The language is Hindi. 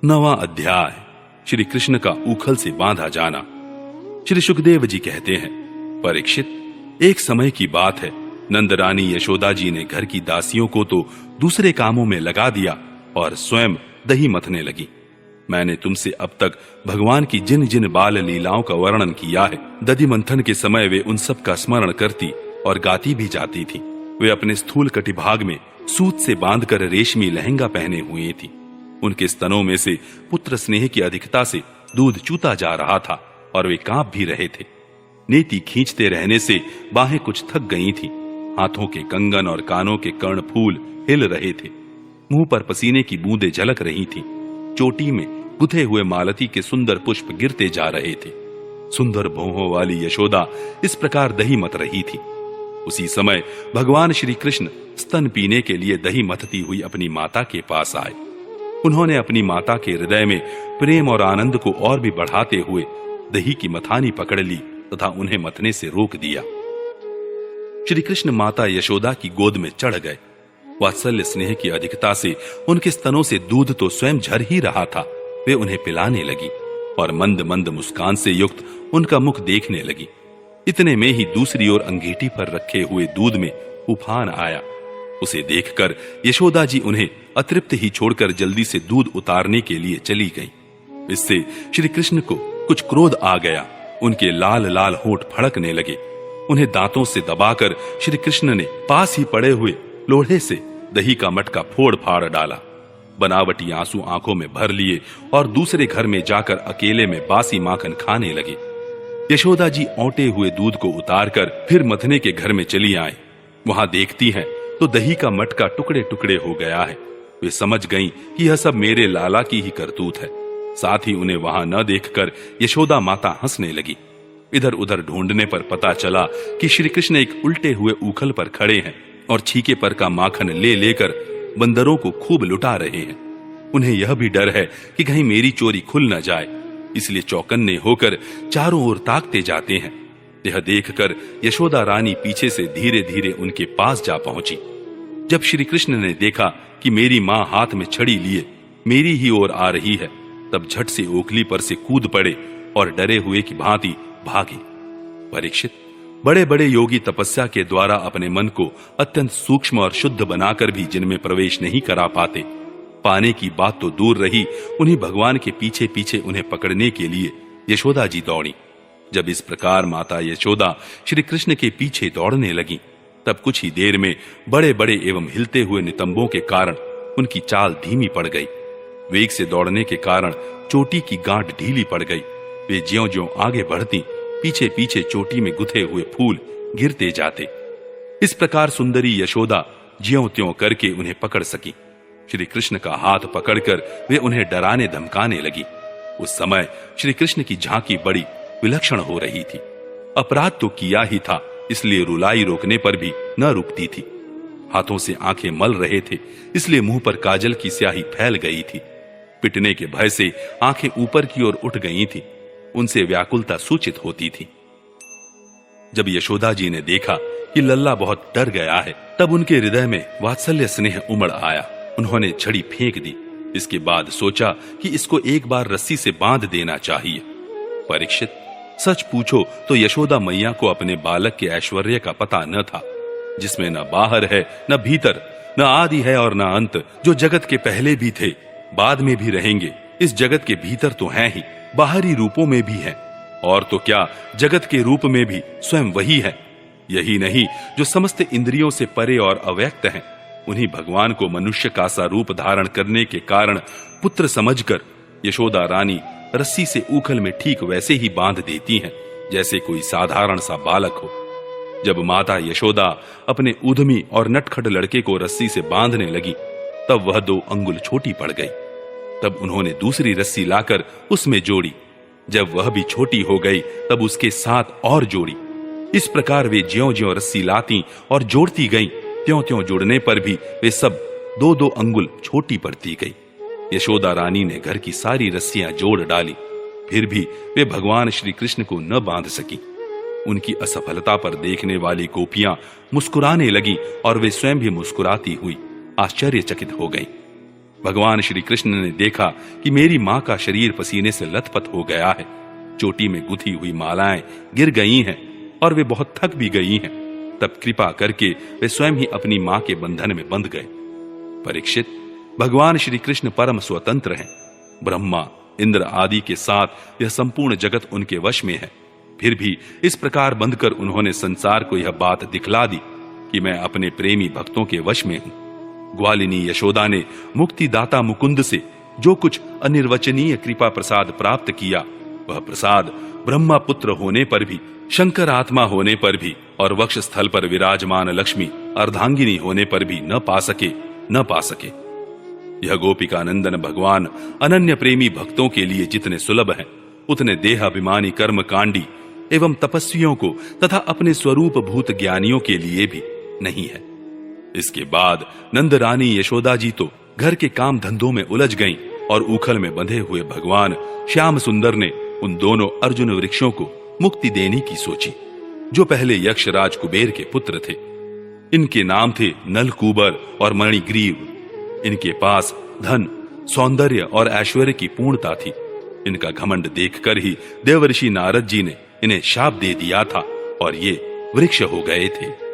9वां अध्याय श्री कृष्ण का उखल से बांधा जाना। श्री सुखदेव जी कहते हैं, परीक्षित, एक समय की बात है, नंद रानी यशोदा जी ने घर की दासियों को तो दूसरे कामों में लगा दिया और स्वयं दही मथने लगी। मैंने तुमसे अब तक भगवान की जिन जिन बाल लीलाओं का वर्णन किया है, दधि मंथन के समय वे उन सब का स्मरण करती और गाती भी जाती थी। वे अपने स्थूल कटिभाग में सूत से बांधकर रेशमी लहंगा पहने हुए थी। उनके स्तनों में से पुत्र स्नेह की अधिकता से दूध चूता जा रहा था और वे कांप भी रहे थे। नेति खींचते रहने से बाहें कुछ थक गई थी। हाथों के कंगन और कानों के कर्ण फूल हिल रहे थे। मुंह पर पसीने की बूंदें झलक रही थीं। चोटी में गुथे हुए मालती के सुंदर पुष्प गिरते जा रहे थे। सुंदर भौहों वाली यशोदा इस प्रकार दही मत रही थी। उसी समय भगवान श्री कृष्ण स्तन पीने के लिए दही मथती हुई अपनी माता के पास आए। उन्होंने अपनी माता के हृदय में प्रेम और आनंद को और भी बढ़ाते हुए दही की मथानी पकड़ ली तथा उन्हें मथने से रोक दिया। श्री कृष्ण माता यशोदा की गोद में चढ़ गए। वात्सल्य स्नेह की अधिकता से उनके स्तनों से दूध तो स्वयं झर ही रहा था। वे उन्हें पिलाने लगी और मंद मंद मुस्कान से युक्त उनका मुख देखने लगी। इतने में ही दूसरी ओर अंगीठी पर रखे हुए दूध में उफान आया। उसे देखकर यशोदा जी उन्हें अतृप्त ही छोड़कर जल्दी से दूध उतारने के लिए चली गईं। इससे श्री कृष्ण को कुछ क्रोध आ गया। उनके लाल लाल होंठ फड़कने लगे। उन्हें दांतों से दबाकर श्री कृष्ण ने पास ही पड़े हुए लोढ़े से दही का मटका फोड़ फाड़ डाला। बनावटी आंसू आंखों में भर लिए और दूसरे घर में जाकर अकेले में बासी माखन खाने लगे। यशोदा जी औंटे हुए दूध को उतारकर फिर मथने के घर में चली आए। वहां देखती हैं तो दही का मटका टुकड़े टुकड़े हो गया है। वे समझ गईं कि यह सब मेरे लाला की ही करतूत है। साथ ही उन्हें वहां न देखकर यशोदा माता हंसने लगी। इधर उधर ढूंढने पर पता चला कि श्री कृष्ण एक उल्टे हुए उखल पर खड़े हैं और छीके पर का माखन ले लेकर बंदरों को खूब लुटा रहे हैं। उन्हें यह भी डर है कि कहीं मेरी चोरी खुल न जाए, इसलिए चौकन्ने होकर चारों ओर ताकते जाते हैं। यह देखकर यशोदा रानी पीछे से धीरे धीरे उनके पास जा पहुंची। जब श्री कृष्ण ने देखा कि मेरी मां हाथ में छड़ी लिए मेरी ही ओर आ रही है, तब झट से ओखली पर से कूद पड़े और डरे हुए की भांति भागे। परीक्षित, बड़े बड़े योगी तपस्या के द्वारा अपने मन को अत्यंत सूक्ष्म और शुद्ध बनाकर भी जिनमें प्रवेश नहीं करा पाते, पाने की बात तो दूर रही, उन्हीं भगवान के पीछे पीछे उन्हें पकड़ने के लिए यशोदा जी दौड़ी। जब इस प्रकार माता यशोदा श्री कृष्ण के पीछे दौड़ने लगी, तब कुछ ही देर में बड़े बड़े एवं हिलते हुए नितंबों के कारण उनकी चाल धीमी पड़ गई। वेग से दौड़ने के कारण चोटी की गांठ ढीली पड़ गई। वे ज्यों-ज्यों आगे बढ़ती, पीछे पीछे चोटी में गुथे हुए फूल गिरते जाते। इस प्रकार सुंदरी यशोदा ज्यों-त्यों करके उन्हें पकड़ सकी। श्री कृष्ण का हाथ पकड़कर वे उन्हें डराने धमकाने लगी। उस समय श्री कृष्ण की झांकी बड़ी विलक्षण हो रही थी। अपराध तो किया ही था, इसलिए रुलाई रोकने पर भी न रुकती थी। हाथों से आंखें मल रहे थे, इसलिए मुंह पर काजल की स्याही फैल गई थी। पिटने के भय से आंखें ऊपर की ओर उठ गई थी। उनसे व्याकुलता सूचित होती थी। जब यशोदा जी ने देखा कि लल्ला बहुत डर गया है, तब उनके हृदय में वात्सल्य स्नेह उमड़ आया। उन्होंने छड़ी फेंक दी। इसके बाद सोचा कि इसको एक बार रस्सी से बांध देना चाहिए। परीक्षित, सच पूछो तो यशोदा मैया को अपने बालक के ऐश्वर्य का पता न था, जिसमें न बाहर है न भीतर, न आदि है और न अंत, जो जगत के पहले भी थे, बाद में भी रहेंगे। इस जगत के भीतर तो हैं ही, बाहरी रूपों में भी हैं, और तो क्या जगत के रूप में भी स्वयं वही है। यही नहीं, जो समस्त इंद्रियों से परे और अव्यक्त हैं, उन्हीं भगवान को मनुष्य का सा रूप धारण करने के कारण पुत्र समझकर यशोदा रानी रस्सी से उखल में ठीक वैसे ही बांध देती हैं जैसे कोई साधारण सा बालक हो। जब माता यशोदा अपने उद्यमी और नटखट लड़के को रस्सी से बांधने लगी, तब वह 2 अंगुल छोटी पड़ गई। तब उन्होंने दूसरी रस्सी लाकर उसमें जोड़ी। जब वह भी छोटी हो गई, तब उसके साथ और जोड़ी। इस प्रकार वे ज्यों-ज्यों रस्सी लाती और जोड़ती गईं, त्यों-त्यों जुड़ने पर भी वे सब 2-2 अंगुल छोटी पड़ती गई। यशोदा रानी ने घर की सारी रस्सियां जोड़ डाली, फिर भी वे भगवान श्री कृष्ण को न बांध सकी। उनकी असफलता पर देखने वाली गोपियां मुस्कुराने लगी और वे स्वयं भी मुस्कुराती हुई आश्चर्यचकित हो गईं। भगवान श्री कृष्ण ने देखा कि मेरी मां का शरीर पसीने से लथपथ हो गया है, चोटी में गुथी हुई मालाएं गिर गई हैं और वे बहुत थक भी गई हैं। तब कृपा करके वे स्वयं ही अपनी मां के बंधन में बंध गए। परीक्षित, भगवान श्री कृष्ण परम स्वतंत्र हैं। ब्रह्मा, इंद्र आदि के साथ यह संपूर्ण जगत उनके वश में है। फिर भी इस प्रकार बंधकर उन्होंने संसार को यह बात दिखला दी कि मैं अपने प्रेमी भक्तों के वश में हूं। ग्वालिनी यशोदा ने मुक्तिदाता मुकुंद से जो कुछ अनिर्वचनीय कृपा प्रसाद प्राप्त किया, वह प्रसाद ब्रह्मा पुत्र होने पर भी, शंकर आत्मा होने पर भी और वक्ष स्थल पर विराजमान लक्ष्मी अर्धांगिनी होने पर भी न पा सके। यह गोपिकानंदन भगवान अनन्य प्रेमी भक्तों के लिए जितने सुलभ हैं, उतने देहाभिमानी कर्म कांडी एवं तपस्वियों को तथा अपने स्वरूप भूत ज्ञानियों के लिए भी नहीं है। इसके बाद नंद रानी यशोदा जी तो घर के काम धंधों में उलझ गईं और उखल में बंधे हुए भगवान श्याम सुंदर ने उन दोनों अर्जुन वृक्षों को मुक्ति देने की सोची, जो पहले यक्षराज कुबेर के पुत्र थे। इनके नाम थे नलकूबर और मणिग्रीव। इनके पास धन, सौंदर्य और ऐश्वर्य की पूर्णता थी। इनका घमंड देखकर ही देवर्षि नारद जी ने इन्हें शाप दे दिया था और ये वृक्ष हो गए थे।